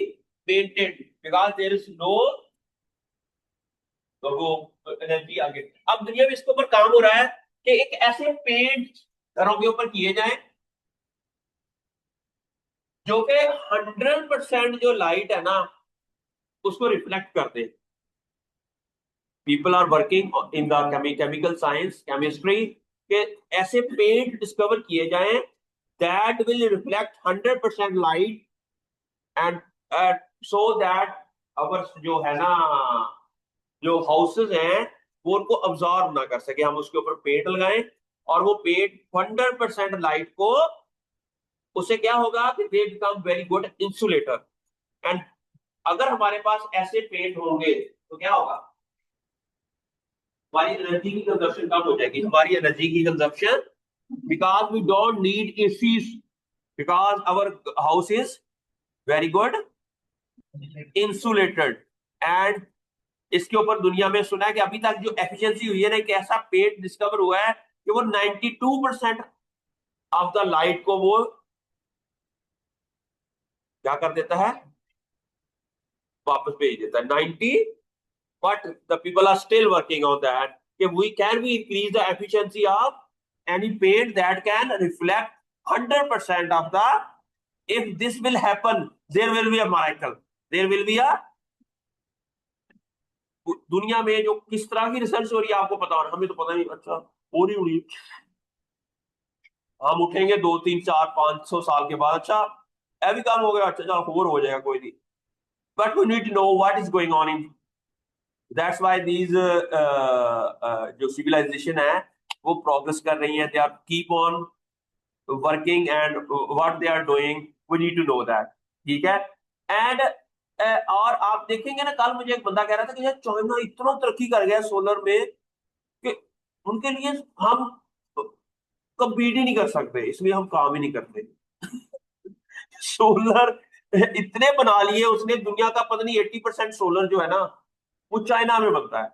maintained because there is no वो एनर्जी आगे. अब दुनिया में इसके ऊपर काम हो रहा है कि एक ऐसे पेंट घरों के ऊपर किए जाएं जो कि 100% जो लाइट है ना उसको रिफ्लेक्ट कर दे. People are working in the chemical science, chemistry, के ऐसे पेंट डिस्कवर किए जाएं that will reflect 100% light and so that our जो है ना, जो हाउसेस हैं वो उनको अब्सॉर्ब ना कर सके. हम उसके ऊपर पेंट लगाएं और वो पेंट 100% लाइट को, उससे क्या होगा कि they become very good insulator. And अगर हमारे पास ऐसे पेंट होंगे तो क्या होगा? हमारी एनर्जी की कंजप्शन कम हो जाएगी. हमारी एनर्जी की consumption, because we don't need ACs, because our house is very good insulated. And इसके ऊपर दुनिया में सुना है कि अभी तक जो एफिशिएंसी हुई है ना, एक ऐसा पेंट डिस्कवर हुआ है कि वो 92% ऑफ द लाइट को वो क्या कर देता है? वापस भेज देता है. 90. But the people are still working on that. We can we increase the efficiency of any paint that can reflect 100% of the, if this will happen, there will be a miracle, there will be a, दुनिया में जो किस तरह की रिसर्च हो रही है आपको पता होना, हमें तो पता नहीं। अच्छा हो रही होगी, हम उठेंगे 2 3 4 500 साल के बाद, अच्छा ये भी काम हो गया, अच्छा चलो और हो जाएगा, कोई नहीं। But we need to know what is going on in, that's why these जो सिविलाइजेशन है वो प्रोग्रेस कर रही है, they are keep on working and what they are doing, we need to know that. ठीक है। एंड और आप देखेंगे ना, कल मुझे एक बंदा कह रहा था कि यार चाइना इतना तरक्की कर गया सोलर में कि उनके लिए हम कम्पीट ही नहीं कर सकते, इसलिए हम काम ही नहीं करते। सोलर इतने बना लिए उसने, दुनिया का पता नहीं 80% सोलर जो है ना वो चाइना में बनता है।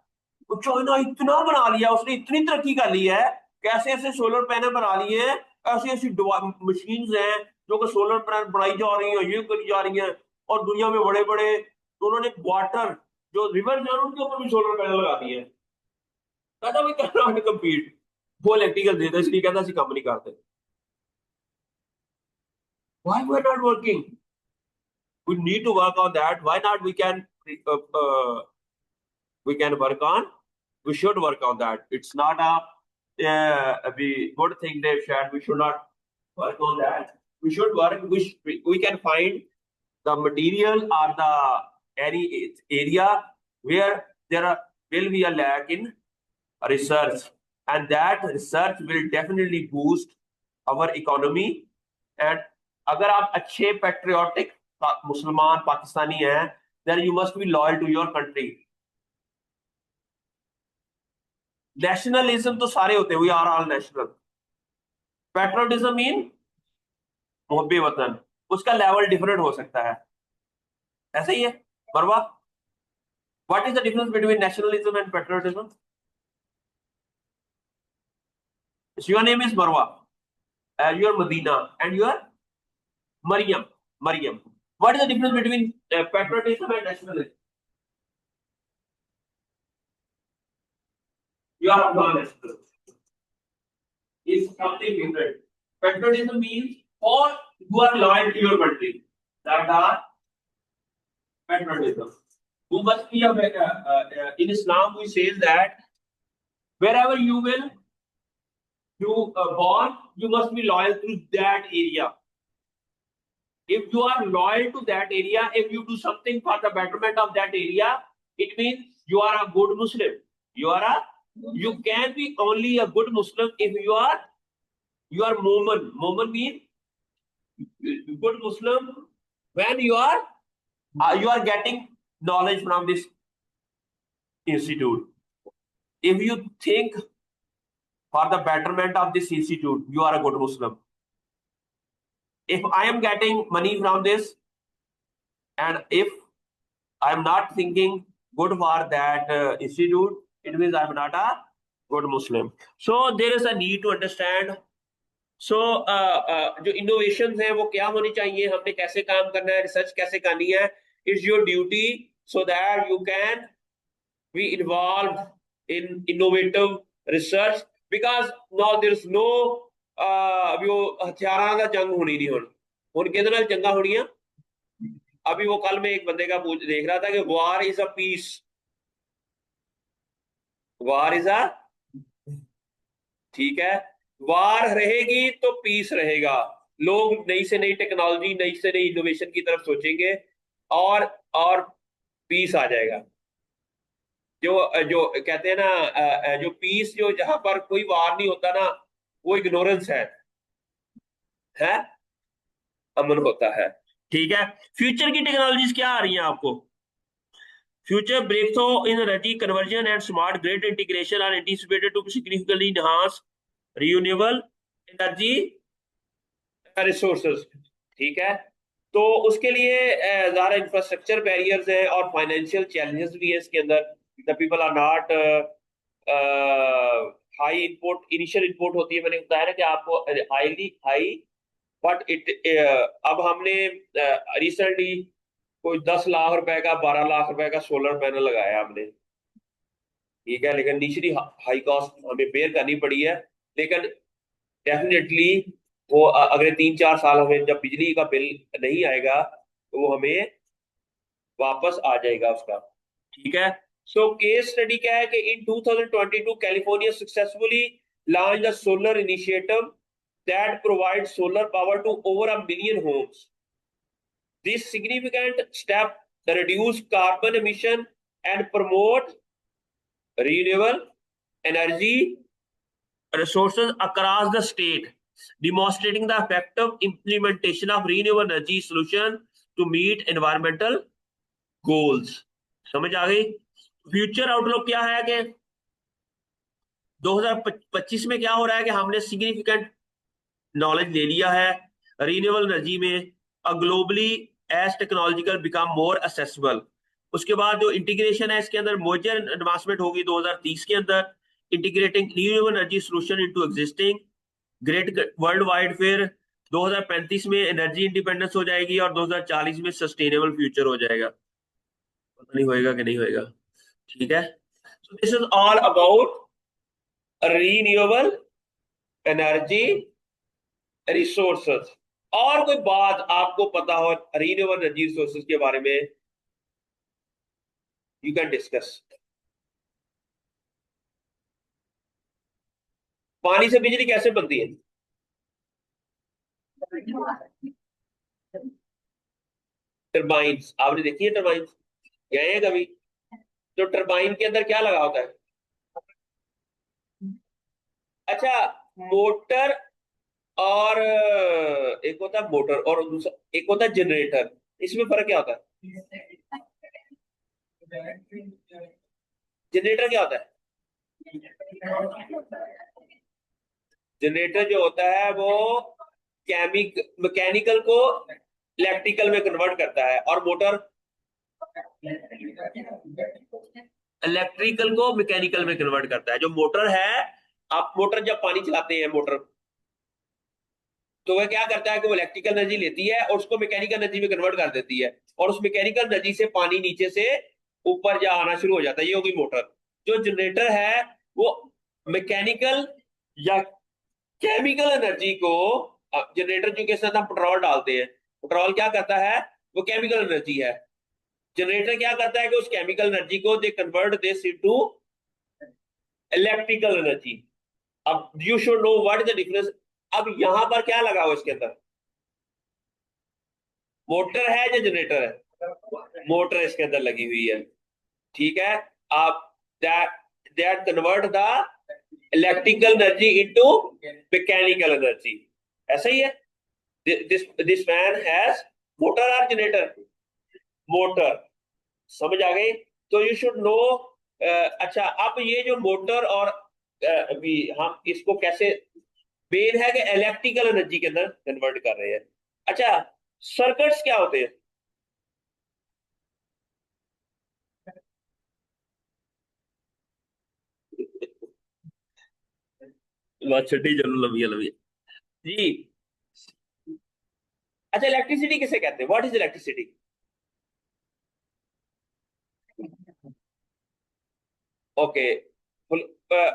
वो चाइना इतना बना लिया उसने, इतनी तरक्की कर ली है, कैसे ऐसे सोलर पैनल बना लिए हैं, ऐसी ऐसी मशीन हैं जो कि सोलर पैनल बनाई जा रही है, ये करी जा रही है। और दुनिया में बड़े बड़े, तो उन्होंने वाटर जो रिवर है उनके ऊपर भी सोलर पैनल लगा दिए हैं। कहता भाई कैन कम्पीट, वो इलेक्ट्रिकल देता इसलिए कहता असं काम नहीं करते। Why we're not working? We need to work on that. Why not? Uh, uh, we can work on. We should work on that. It's not a good thing they shared. We should not work on that. We should work. We can find the material or the any area where will be a lack in research, and that research will definitely boost our economy. And अगर आप अच्छे पेट्रियोटिक मुसलमान पाकिस्तानी हैं, then you must be loyal to your country. Nationalism तो सारे होते हैं, we are all national. Patriotism mean मोहब्बे वतन, उसका लेवल डिफरेंट हो सकता है, ऐसा ही है। Marwa, what is the difference between nationalism and patriotism? Your name is Marwa, your Madina and your Maryam, Maryam, what is the difference between patriotism and nationalism? You are honest. Is something different. Patriotism means or you are loyal to your country. That are patriotism. You must be in Islam. We says that wherever you will born, you must be loyal to that area. If you are loyal to that area, if you do something for the betterment of that area, it means you are a good Muslim. You can be only a good Muslim if you are Mu'min. Mu'min means good Muslim when you are getting knowledge from this institute. If you think for the betterment of this institute, you are a good Muslim. If I am getting money from this, and if I am not thinking good for that institute, it means I am not a good Muslim. So there is a need to understand. So जो इनोवेशन है वो क्या होनी चाहिए, हमने कैसे काम करना है, रिसर्च कैसे करनी है, it's your duty so that you can be involve in innovative research, because now there is no अभी वो हथियारां दा जंग होनी नहीं, हुण किहदे नाल जंगां होणियां। अभी वो कल मैं एक बंदे का देख रहा था कि war is a peace, war is a, ठीक है, वार रहेगी तो पीस रहेगा, लोग नई से नई टेक्नोलॉजी, नई से नई इनोवेशन की तरफ सोचेंगे और पीस आ जाएगा। जो जो कहते हैं ना जो पीस, जो जहां पर कोई वार नहीं होता ना, वो इग्नोरेंस है, अमन होता है। ठीक है। फ्यूचर की टेक्नोलॉजीज क्या आ रही हैं आपको? Future breakthrough in energy conversion and smart grid integration are anticipated to significantly enhance renewable energy resources. ठीक है। तो उसके लिए ज़्यादा इंफ्रास्ट्रक्चर बैरियर्स हैं और फाइनेंशियल चैलेंजेस भी है इसके अंदर। The people are not high input, initial input होती है, मैंने बताया ना कि आपको हाई, बट अब हमने रिसेंटली कोई 10 लाख रुपए का, 12 लाख रुपए का सोलर पैनल लगाया हमने, ठीक है, लेकिन इनिशियली हाई कॉस्ट हमें बेयर करनी पड़ी है, लेकिन डेफिनेटली वो अगले 3-4 साल हमें जब बिजली का बिल नहीं आएगा तो वो हमें वापस आ जाएगा उसका। ठीक है। सो केस स्टडी क्या है कि in 2022 California successfully launch the solar initiative that provide solar power to over a million homes. This significant step reduce carbon emission and promote renewable energy resources across the state, demonstrating the effective implementation of renewable energy solution to meet environmental goals। समझ आ गई। फ्यूचर आउटलुक क्या है कि 2025 में क्या हो रहा है कि हमने सिग्निफिकेंट नॉलेज ले लिया है रिन्यूएबल एनर्जी में, globally as technological become more accessible. उसके बाद जो इंटीग्रेशन है इसके अंदर मेजर एडवांसमेंट होगी 2030 के अंदर, integrating renewable energy solution into existing great world wide. फिर 2035 में एनर्जी इंडिपेंडेंस हो जाएगी और 2040 में सस्टेनेबल फ्यूचर हो जाएगा। पता नहीं होएगा कि नहीं होएगा। ठीक है। So this is all about renewable energy resources। और कोई बात आपको पता हो रिन्यूएबल एनर्जी रिसोर्सेज के बारे में, यू कैन डिस्कस। पानी से बिजली कैसे बनती है? टर्बाइन्स, आपने देखी है टर्बाइन्स? गए हैं कभी? तो टर्बाइन के अंदर क्या लगा होता है? अच्छा, मोटर और एक होता है मोटर और दूसरा एक होता है जनरेटर, इसमें फर्क क्या होता है? जनरेटर क्या होता है? जनरेटर जो होता है वो मैकेनिकल को इलेक्ट्रिकल में कन्वर्ट करता है, और मोटर इलेक्ट्रिकल को मैकेनिकल में कन्वर्ट करता है। जो मोटर है, आप मोटर जब पानी चलाते हैं मोटर, तो वह क्या करता है कि वो इलेक्ट्रिकल एनर्जी लेती है और उसको मैकेनिकल एनर्जी में कन्वर्ट कर देती है, और उस मैकेनिकल एनर्जी से पानी नीचे से ऊपर जा आना शुरू हो जाता है। ये होगी मोटर। जो जनरेटर है वो मैकेनिकल या केमिकल एनर्जी को, जनरेटर जो के साथ हम पेट्रोल डालते हैं, पेट्रोल क्या करता है? वो केमिकल एनर्जी है। जनरेटर क्या करता है कि उस केमिकल एनर्जी को they convert this into electrical energy. अब you should know what is the difference. अब यहां पर क्या लगा हुआ इसके अंदर? मोटर है या जनरेटर है? मोटर इसके अंदर लगी हुई है। ठीक है। आप that that convert the electrical energy into mechanical energy. ऐसा ही है। दिस मैन हैज मोटर और जनरेटर? मोटर। समझ आ गई? तो यू शुड नो। अच्छा, अब ये जो मोटर और अभी हम इसको कैसे, मेन है कि इलेक्ट्रिकल एनर्जी के अंदर कन्वर्ट कर रहे हैं। अच्छा, सर्किट्स क्या होते हैं? बात छठी चलो, लंबी है, लंबी है जी। अच्छा, इलेक्ट्रिसिटी किसे कहते हैं? What is electricity? ओके।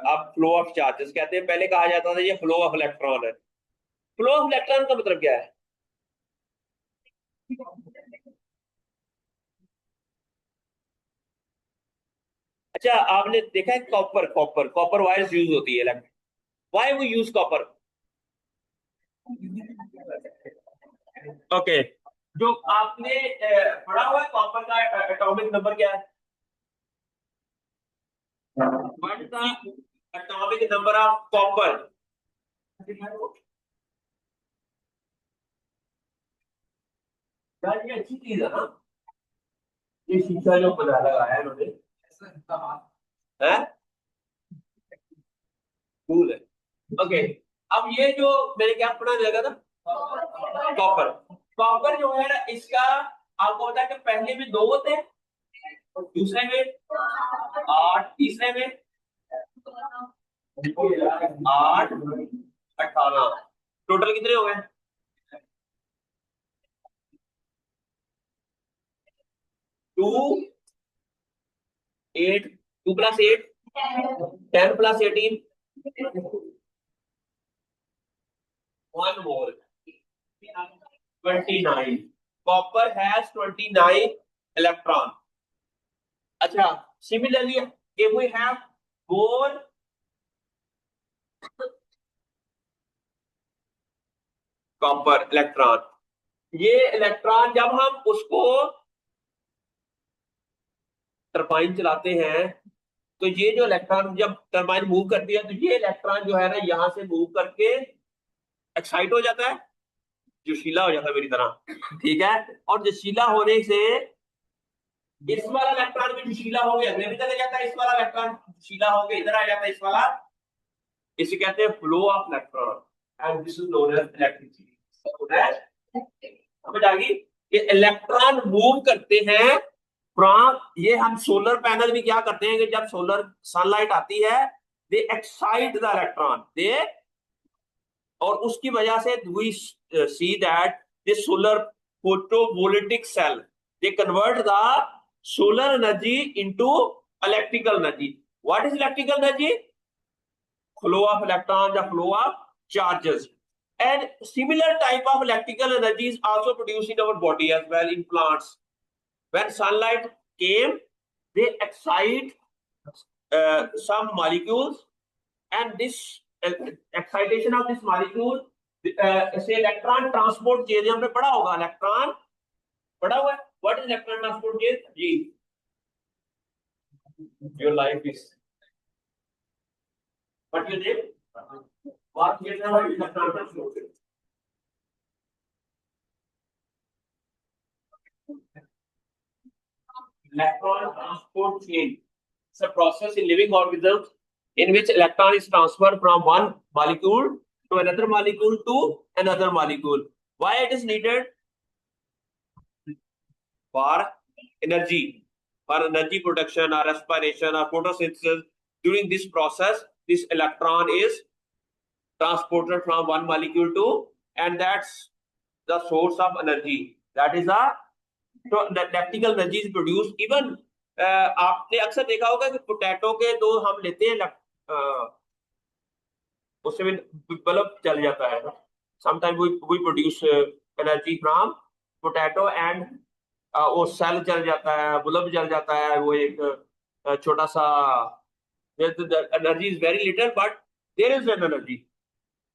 आप फ्लो ऑफ चार्जेस कहते हैं, पहले कहा जाता था ये फ्लो ऑफ इलेक्ट्रॉन है। फ्लो ऑफ इलेक्ट्रॉन का मतलब क्या है? अच्छा, आपने देखा है copper, copper copper wires use होती है इलेक्ट्रिक, व्हाई वो यूज कॉपर? ओके। जो आपने पढ़ा हुआ है कॉपर का एटॉमिक नंबर क्या है? What is the atomic number of copper? यार ये अच्छी चीज है ना, ये शीशा जो बना लगाया है उन्होंने, है कूल है। ओके। अब ये जो मैंने क्या पढ़ाने लगा था, कॉपर। कॉपर जो है ना, इसका आपको पता है कि पहले में दो होते हैं, दूसरे में 8, तीसरे में 8, 18, टोटल कितने हो गए? 2, 8, 2 + 8, 10 + 18, 1 mole 29. Copper has 29 electron. अच्छा, similarly if we have more copper electron, ये इलेक्ट्रॉन जब हम उसको टरबाइन चलाते हैं तो ये जो इलेक्ट्रॉन जब टरबाइन मूव करती है तो ये इलेक्ट्रॉन जो है ना यहां से मूव करके एक्साइट हो जाता है, जोशीला हो जाता है मेरी तरह, ठीक है। और जोशीला होने से इस वाला इलेक्ट्रॉन भी जोशीला हो गया, अगले भी चले जाता है, इस वाला इलेक्ट्रॉन जोशीला हो गया इधर आ जाता है, इस वाला, इसे कहते हैं flow of electron and this is known as electricity. समझ आ गई? ये इलेक्ट्रॉन मूव करते हैं फ्रॉम, ये हम सोलर पैनल भी क्या करते हैं कि जब सोलर सनलाइट आती है they excite the electron, they, और उसकी वजह से we see that this solar photovoltaic cell they convert the solar energy into electrical energy. What is electrical energy? flow of electrons, the flow of charges. And similar type of electrical energy is also produced in our body as well in plants. When sunlight came, they excite some molecules, and this excitation of this molecule, say electron transport chain, हमने पढ़ा होगा इलेक्ट्रॉन, पढ़ा हुआ है। What is electron transport chain? Ji, your life is what you name? What you know is electron transport chain. Electron transport chain. It's a process in living organisms in which electron is transferred from one molecule to another molecule to another molecule. Why it is needed? For energy production or respiration or photosynthesis. During this process, this electron is transported from one molecule to, and that's the source of energy. That is the, so the electrical energy is produced. Even आपने अक्सर देखा होगा कि पोटैटो के दो हम लेते हैं, उससे भी बल्ब चल जाता है। Sometime we produce energy from potato and वो सेल जल जाता है, बल्ब जल जाता है, वो एक छोटा सा, energy is very little but there is an energy.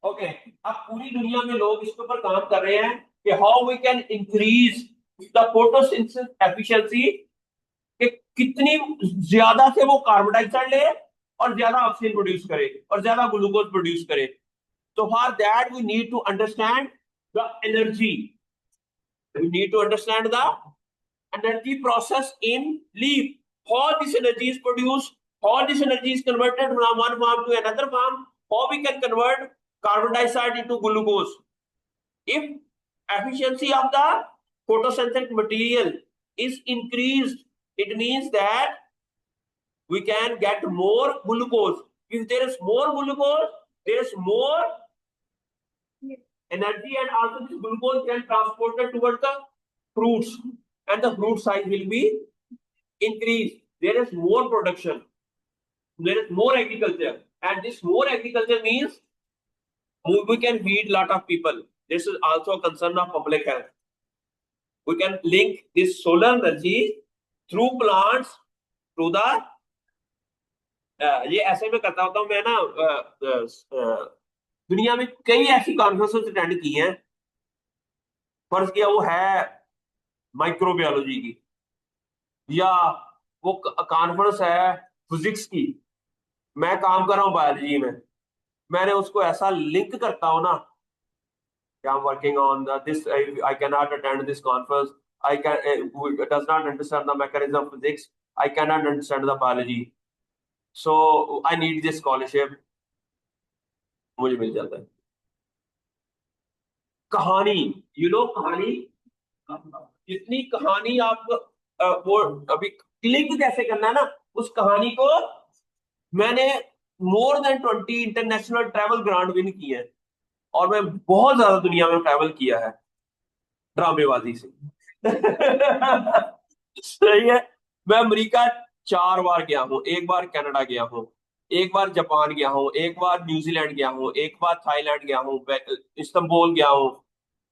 Okay, अब पूरी दुनिया में लोग इसके ऊपर काम कर रहे हैं कि how we can increase the photosynthesis efficiency, कि कितनी ज्यादा से वो कार्बन डाइऑक्साइड ले और ज्यादा ऑक्सीजन प्रोड्यूस करे और ज्यादा ग्लूकोज प्रोड्यूस करे। तो for that we need to understand the energy, we need to understand the energy process in leaf, how this energy is produced, how this energy is converted from one form to another form, how we can convert carbon dioxide into glucose. If efficiency of the photosynthetic material is increased, it means that we can get more glucose. If there is more glucose, there is more energy, and also this glucose can transported towards the fruits, and the fruit size will be increased. There is more production, there is more agriculture, and this more agriculture means we can feed lot of people. This is also a concern of public health. We can link this solar energy through plants to the ये ऐसे में करता होता हूं मैं ना, दुनिया में कई ऐसी कॉन्फ्रेंसेस अटेंड की हैं, फर्ज किया वो है माइक्रोबायोलॉजी की, या वो कॉन्फ्रेंस है फिजिक्स की, मैं काम कर रहा हूँ बायोलॉजी में, मैंने उसको ऐसा लिंक करता हूँ ना कि I am working on this, I can not attend this conference, I can does not understand the mechanism of physics, I can not understand the biology, so I need this scholarship, मुझे मिल जाता है। कहानी, यू नो कहानी, जितनी कहानी आप वो अभी क्लिक कैसे करना है ना, उस कहानी को मैंने more than 20 international travel grant win किए हैं, और मैं बहुत ज्यादा दुनिया में ट्रैवल किया है ड्रामेबाजी से। सही है, मैं अमेरिका 4 बार गया हूँ, 1 बार कनाडा गया हूँ, एक बार जापान गया हूँ, एक बार न्यूजीलैंड गया हूँ, एक बार थाईलैंड गया हूँ, इस्तांबुल गया हूँ,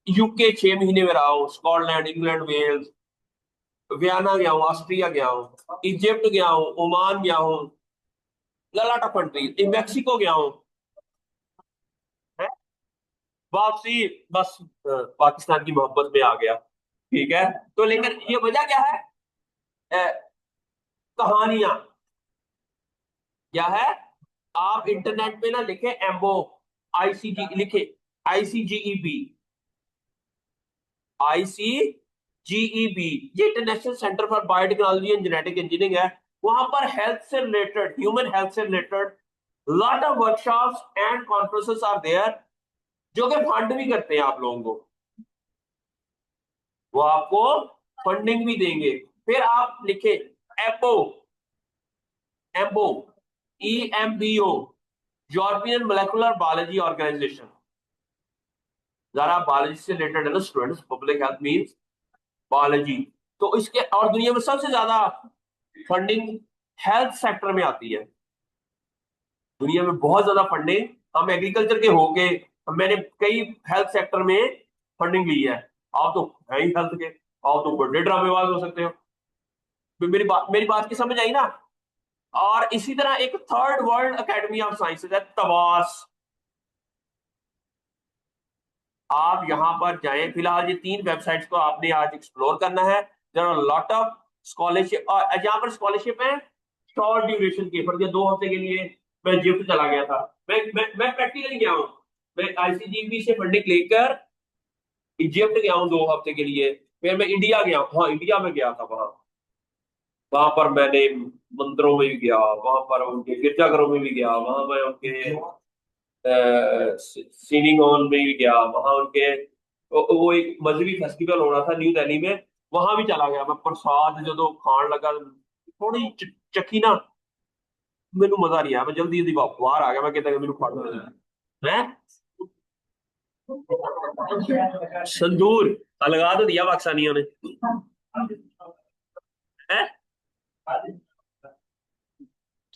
यूके 6 महीने में रहा हूँ, स्कॉटलैंड, इंग्लैंड, वेल्स, वियना गया हूँ, ऑस्ट्रिया गया हूँ, इजिप्ट गया हूँ, ओमान गया हूँ, ललाटा कंट्री, मैक्सिको गया हूँ। है? वापसी बस पाकिस्तान की मोहब्बत में आ गया। ठीक है। तो लेकिन ये वजह क्या है? कहानियां क्या है? आप इंटरनेट पे ना लिखे एम्बो, आईसीजी लिखे, आईसीजीईबी, आईसीजीईबी, ये International Centre for Biotechnology and Genetic Engineering है। वहां पर हेल्थ से रिलेटेड, ह्यूमन हेल्थ से related lot of workshops and conferences are there, जो कि फंड भी करते हैं आप लोगों को। वो आपको फंडिंग भी देंगे। फिर आप लिखे एपो, EMBO, EMBO, European molecular biology organisation. जरा बायोलॉजी से रिलेटेड है ना students, public health means biology. तो इसके और दुनिया में सबसे ज्यादा फंडिंग हेल्थ सेक्टर में आती है। दुनिया में बहुत ज्यादा फंडिंग, हम एग्रीकल्चर के होके, मैंने कई हेल्थ सेक्टर में फंडिंग ली है। आप तो है ही हेल्थ के, आप तो बड़े ड्रामेबाज हो सकते हो। तो मेरी बात की समझ आई ना? और इसी तरह एक third world academy of sciences है, तवास। आप यहां पर जाएं। फिलहाल ये 3 वेबसाइट्स को आपने आज एक्सप्लोर करना है। There are lot of scholarship, और यहाँ पर स्कॉलरशिप है शॉर्ट ड्यूरेशन के, फॉर 2 हफ्ते के लिए मैं जिफ्ट चला गया था। मैं प्रैक्टिकली गया हूँ। मैं आईसीजीबी से फंडिंग लेकर इजिप्ट गया हूँ 2 हफ्ते के लिए। फिर मैं इंडिया गया हूँ, हाँ इंडिया में गया था। वहां वहां पर मैंने मंदिरों में भी गया, वहां पर उनके गिरजाघरों में भी गया, वहां मैं उनके सीनिंग हॉल में भी गया, वहां उनके वो एक मजहबी फेस्टिवल हो रहा था न्यू दिल्ली में, वहां भी चला गया मैं। प्रसाद जो तो खान लगा, थोड़ी चखी ना, मैनू मजा नहीं आया, मैं जल्दी जल्दी बाहर आ गया। मैं कहता मैनू फड़ है संदूर लगा तो दिया पाकिस्तानियों ने। है